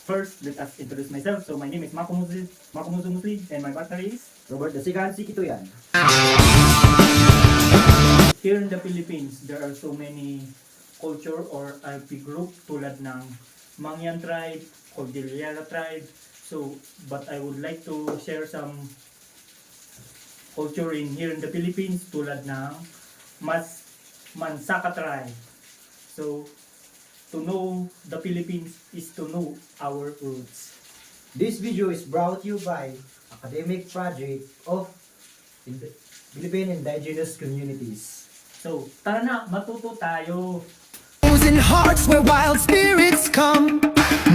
First, let us introduce myself. So my name is Makumuzu Musli, and my partner is Robert Dasigan, si Kituyan. here in the Philippines. There are so many culture or IP group tulad ng Mangyan tribe, Cordillera tribe. So, but I would like to share some culture in here in the Philippines tulad ng Mansaka tribe. So, to know the Philippines is to know our roots. This video is brought to you by Academic Project of Philippine Indigenous Communities. So, tara na, matuto tayo. In hearts where wild spirits come,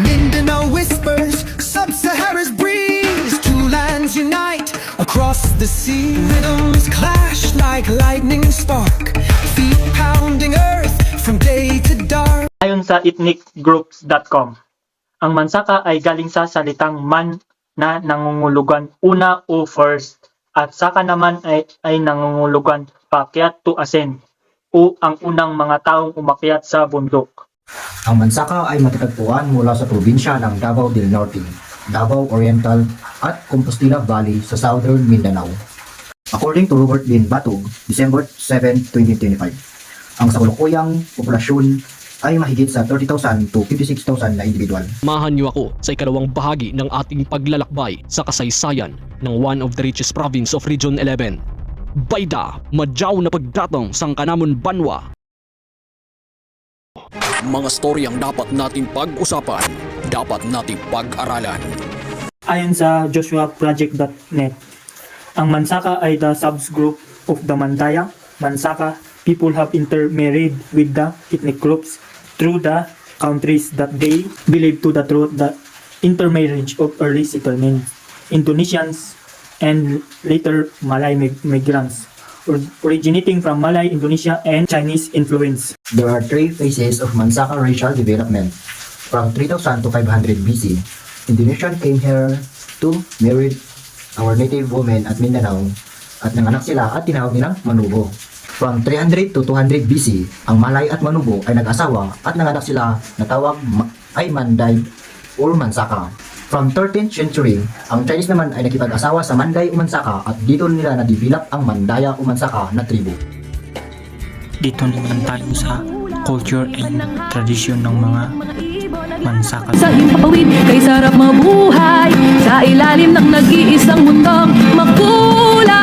Mindanao whispers, Sub-Sahara's breeze. Two lands unite across the sea. Rhythms clash like lightning spark, feet pounding earth from day to dark. Ayon sa ethnicgroups.com, ang Mansaka ay galing sa salitang man na nangungulugan una o first, at saka naman ay nangungulugan paakyat to ascend o ang unang mga taong umakyat sa bundok. Ang Mansaka ay matatagpuan mula sa probinsya ng Davao del Norte, Davao Oriental at Compostela Valley sa Southern Mindanao. According to Robert Lin Batog, December 7, 2025, ang kasalukuyang populasyon ay mahigit sa 30,000 to 56,000 na individual. Samahan niyo ako sa ikalawang bahagi ng ating paglalakbay sa kasaysayan ng one of the richest province of Region 11. Bayda, madyaw na pagdatong sang Kanamon Banwa. Mga storyang dapat nating pag-usapan, dapat nating pag-aralan. Ayon sa joshuaproject.net, ang Mansaka ay the subgroup of the Mandaya. Mansaka people have intermarried with the ethnic groups through the countries that they believe to the truth the intermarriage of early settlements, Indonesians, and later Malay migrants, originating from Malay, Indonesia, and Chinese influence. There are three phases of Mansaka racial development. From 3000 to 500 BC, Indonesians came here to marry our native women at Mindanao at nanganak sila at tinawag nilang Manubo. From 300 to 200 BC, ang Malay at Manubo ay nag-asawa at nanganak sila na tawag ay Manday or Mansaka. From 13th century, ang Chinese naman ay nakipag-asawa sa Manday o Mansaka at dito nila na-develop ang Mandaya o Mansaka na tribu. Dito naman tayo sa culture and tradition ng mga Mansaka. Sa himpapawid kay sarap mabuhay sa ilalim ng nag-iisang mundong makulay.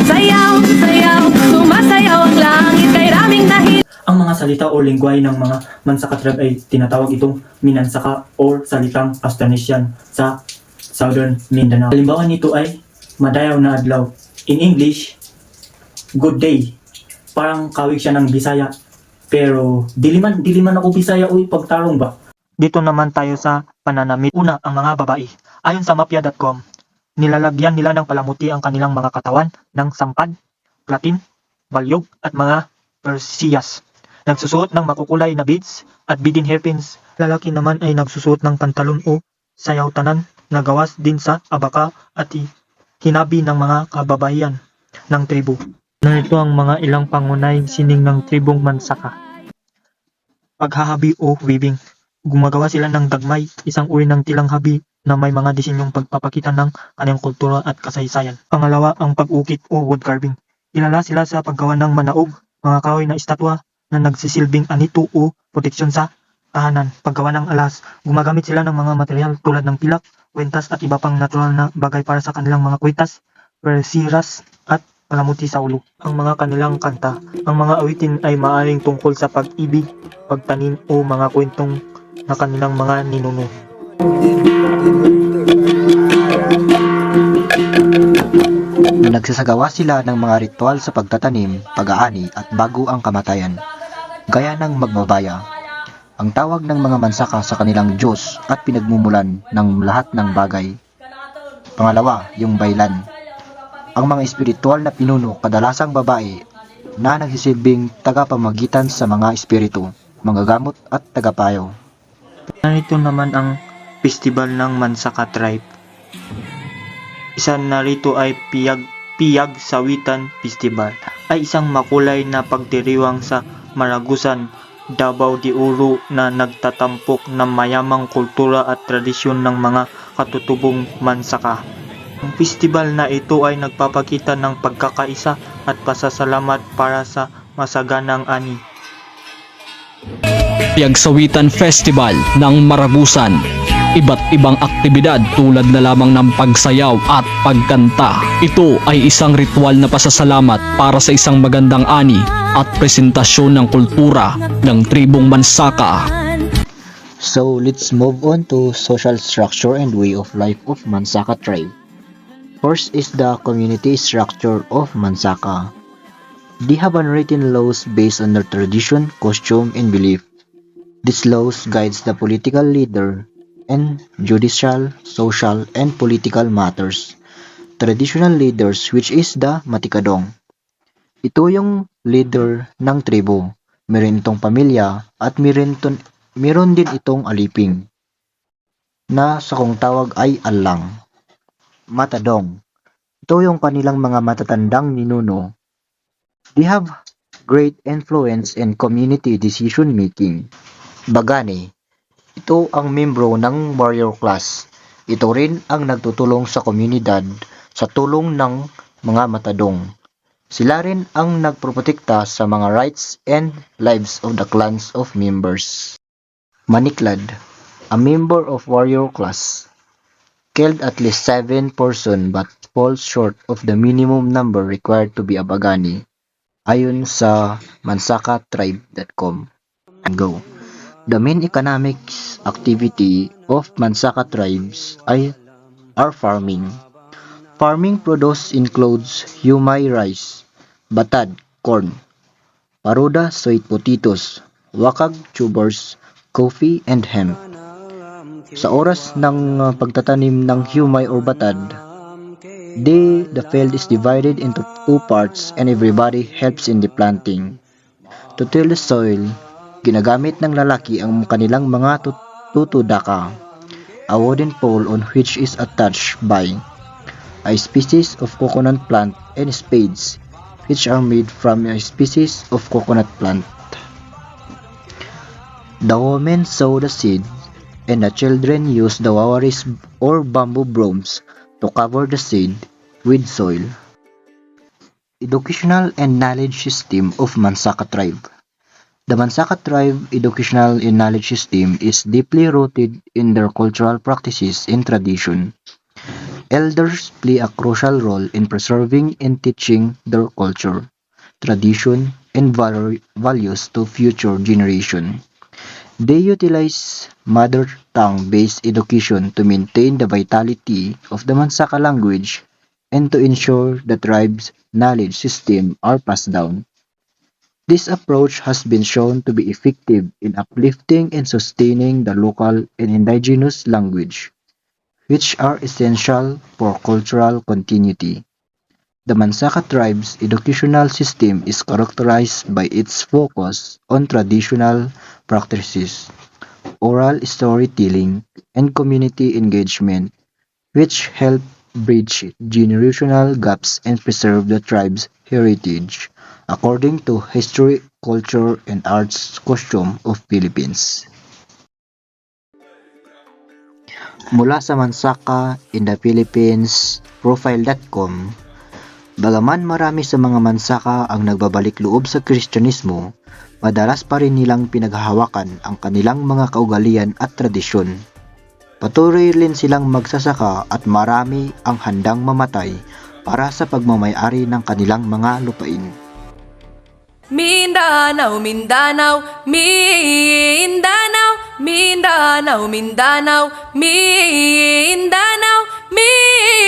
Sayaw, sayaw, sumasayaw ang langit kay raming dahil. Ang mga salita o lingwahe ng mga Mansaka tribe ay tinatawag itong Minansaka or salitang Austronesian sa Southern Mindanao. Halimbawa nito ay madayaw na adlaw. In English, good day. Parang kawig siya ng Bisaya. Pero diliman ako Bisaya o pagtarong ba? Dito naman tayo sa pananamit. Una, ang mga babae. Ayon sa mapia.com, nilalagyan nila ng palamuti ang kanilang mga katawan ng sampad, platin, balyog at mga persiyas. Nagsusuot ng makukulay na beads at beading hairpins. Lalaki naman ay nagsusuot ng pantalon o sayaw tanan na gawas din sa abaka at hinabi ng mga kababaihan ng tribu. Narito ang mga ilang pangunahing sining ng tribong Mansaka. Paghahabi o weaving. Gumagawa sila ng dagmay, isang uri ng tilang habi na may mga disenyong pagpapakita ng kanyang kultura at kasaysayan. Pangalawa, ang pag-ukit o wood carving. Kilala sila sa paggawa ng manaog, mga kahoy na estatwa na nagsisilbing anito o proteksyon sa tahanan. Paggawa ng alas, gumagamit sila ng mga material tulad ng pilak, kwentas at iba pang natural na bagay para sa kanilang mga kwetas, persiras at palamuti sa ulo. Ang mga kanilang kanta, ang mga awitin ay maaaring tungkol sa pag-ibig, pagtanim o mga kwentong na kanilang mga ninuno. Nagsasagawa sila ng mga ritual sa pagtatanim, pag-aani at bago ang kamatayan, gaya ng magmabaya, ang tawag ng mga Mansaka sa kanilang Diyos at pinagmumulan ng lahat ng bagay. Pangalawa, yung baylan. Ang mga espiritual na pinuno, kadalasang babae, na nagsisilbing tagapamagitan sa mga espiritu, manggagamot at tagapayo. Narito naman ang festival ng Mansaka tribe. Isa narito ay Piyag Sawitan Festival, ay isang makulay na pagdiriwang sa Maragusan Davao de Oro na nagtatampok ng mayamang kultura at tradisyon ng mga katutubong mansaka. Ang festival na ito ay nagpapakita ng pagkakaisa at pasasalamat para sa masaganang ani. Piyagsawitan Festival ng Maragusan. Iba't ibang aktibidad tulad na lamang ng pagsayaw at pagkanta. Ito ay isang ritual na pasasalamat para sa isang magandang ani at presentasyon ng kultura ng tribong Mansaka. So let's move on to social structure and way of life of Mansaka tribe. First is the community structure of Mansaka. They have unwritten laws based on their tradition, costume, and belief. These laws guides the political leader and judicial, social, and political matters. Traditional leaders, which is the Matikadong. Ito yung leader ng tribo. Meron itong pamilya at meron din itong aliping na sa kung tawag ay alang. Matadong. Ito yung kanilang mga matatandang ninuno. They have great influence in community decision making. Bagani. Ito ang membro ng warrior class. Ito rin ang nagtutulong sa komunidad sa tulong ng mga matadong. Sila rin ang nagproprotekta sa mga rights and lives of the clans of members. Maniklad, a member of warrior class, killed at least 7 person but falls short of the minimum number required to be a bagani, ayon sa mansakatribe.com. Go. The main economic activity of Mansaka tribes are farming. Farming produce includes humay rice, batad, corn, paruda, sweet potatoes, wakag, tubers, coffee, and hemp. Sa oras ng pagtatanim ng humay or batad, the field is divided into 2 parts and everybody helps in the planting. To till the soil, ginagamit ng lalaki ang kanilang mga tutudaka, a wooden pole on which is attached by a species of coconut plant, and spades, which are made from a species of coconut plant. The women sow the seed, and the children use the wawaris or bamboo brooms to cover the seed with soil. Educational and knowledge system of Mansaka tribe. The Mansaka tribe educational and knowledge system is deeply rooted in their cultural practices and tradition. Elders play a crucial role in preserving and teaching their culture, tradition, and values to future generations. They utilize mother tongue-based education to maintain the vitality of the Mansaka language and to ensure the tribe's knowledge system are passed down. This approach has been shown to be effective in uplifting and sustaining the local and indigenous language, which are essential for cultural continuity. The Mansaka tribe's educational system is characterized by its focus on traditional practices, oral storytelling, and community engagement, which help bridge generational gaps and preserve the tribe's heritage, according to History, Culture, and Arts Costume of Philippines. Mula sa Mansaka in the Philippines profile.com, bagaman marami sa mga Mansaka ang nagbabalik loob sa Kristyanismo, madalas pa rin nilang pinaghahawakan ang kanilang mga kaugalian at tradisyon. Patuloy rin silang magsasaka at marami ang handang mamatay para sa pagmamayari ng kanilang mga lupain. Mindanao, Mindanao, Mindanao, Mindanao, Mindanao, Mindanao, Mindanao.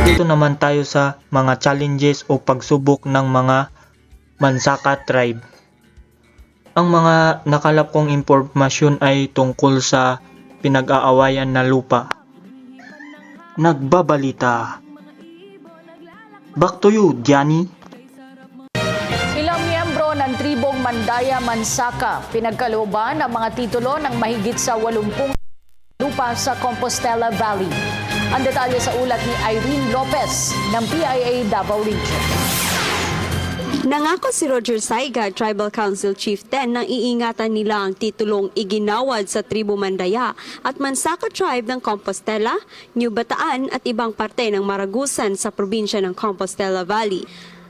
Dito naman tayo sa mga challenges o pagsubok ng mga Mansaka tribe. Ang mga nakalap kong impormasyon ay tungkol sa pinag-aawayan na lupa. Nagbabalita. Back to you, Gianni. Ilang miyembro ng tribong Mandaya Mansaka pinagkalooban ang mga titulo ng mahigit sa 80 tupa sa Compostela Valley. Ang detalye sa ulat ni Irene Lopez ng PIA Davao Region. Nangako si Roger Saiga, Tribal Council Chieftain, na iingatan nila ang titulong iginawad sa tribo Mandaya at Mansaka Tribe ng Compostela, New Bataan at ibang parte ng Maragusan sa probinsya ng Compostela Valley.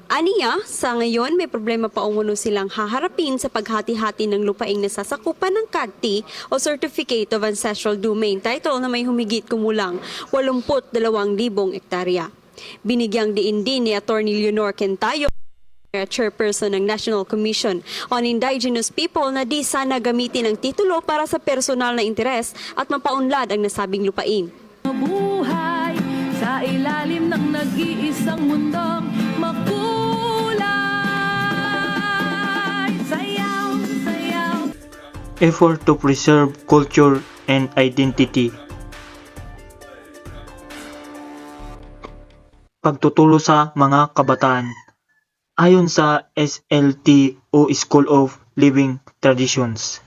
Aniya, sa ngayon may problema pa umuno silang haharapin sa paghati-hati ng lupaing nasasakupan ng CADTI o Certificate of Ancestral Domain title na may humigit kumulang 82,000 hektarya. Binigyang diin din ni Atty. Leonor Kentayo, Chairperson ng National Commission on Indigenous People, na di sana gamitin ang titulo para sa personal na interes at mapaunlad ang nasabing lupain. Mabuhay sa ilalim ng nag-iisang mundong makulay. Sayaw, sayaw. Effort to preserve culture and identity. Pagtuturo sa mga kabataan. Ayon sa SLT o School of Living Traditions,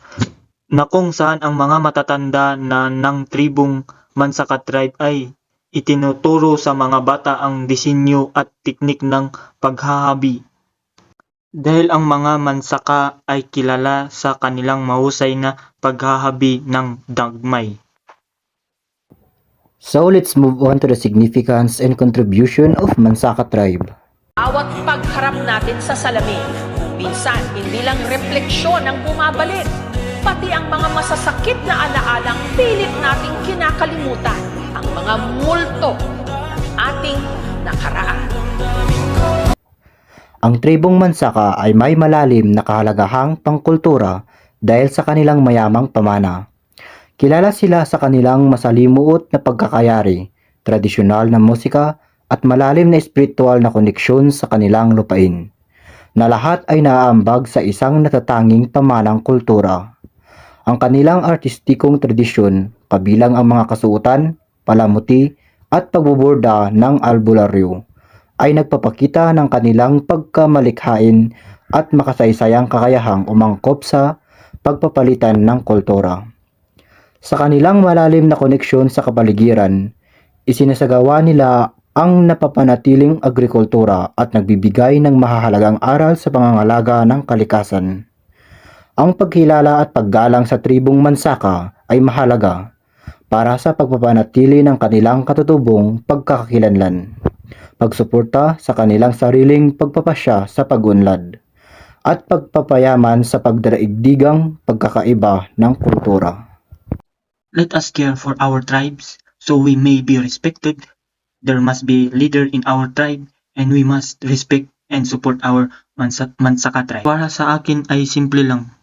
na kung saan ang mga matatanda na ng tribong Mansaka Tribe ay itinuturo sa mga bata ang disenyo at teknik ng paghahabi. Dahil ang mga Mansaka ay kilala sa kanilang mahusay na paghahabi ng dagmay. So let's move on to the significance and contribution of Mansaka Tribe. Bawat pagharap natin sa salamin, minsan hindi lang refleksyon ang bumabalik, pati ang mga masasakit na alaalang pilit nating kinakalimutan, ang mga multo ng ating nakaraan. Ang tribong Mansaka ay may malalim na kahalagahang pangkultura dahil sa kanilang mayamang pamana. Kilala sila sa kanilang masalimuot na pagkakayari, tradisyonal na musika, at malalim na espiritual na koneksyon sa kanilang lupain, na lahat ay naaambag sa isang natatanging pamanang kultura. Ang kanilang artistikong tradisyon, kabilang ang mga kasuotan, palamuti, at pagbuborda ng albularyo, ay nagpapakita ng kanilang pagkamalikhain at makasaysayang kakayahang umangkop sa pagpapalitan ng kultura. Sa kanilang malalim na koneksyon sa kapaligiran, isinasagawa nila ang napapanatiling agrikultura at nagbibigay ng mahahalagang aral sa pangangalaga ng kalikasan. Ang pagkilala at paggalang sa tribong Mansaka ay mahalaga para sa pagpapanatili ng kanilang katutubong pagkakakilanlan, pagsuporta sa kanilang sariling pagpapasya sa pag-unlad, at pagpapayaman sa pagdaraigdigang pagkakaiba ng kultura. Let us care for our tribes so we may be respected. There must be a leader in our tribe and we must respect and support our Mansaka tribe. Para sa akin ay simple lang.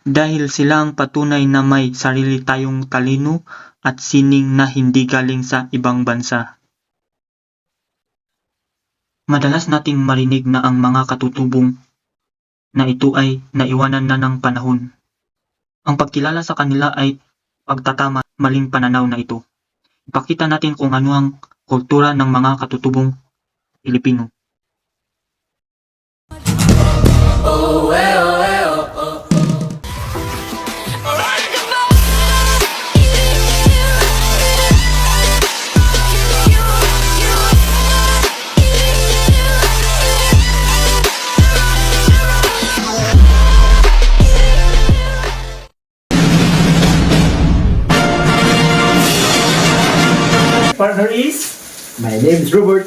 Dahil sila ang patunay na may sarili tayong talino at sining na hindi galing sa ibang bansa. Madalas nating marinig na ang mga katutubong na ito ay naiwanan na ng panahon. Ang pagkilala sa kanila ay pagtatama maling pananaw na ito. Ipakita natin kung ano ang kultura ng mga katutubong Pilipino. Partner is My name is Robert.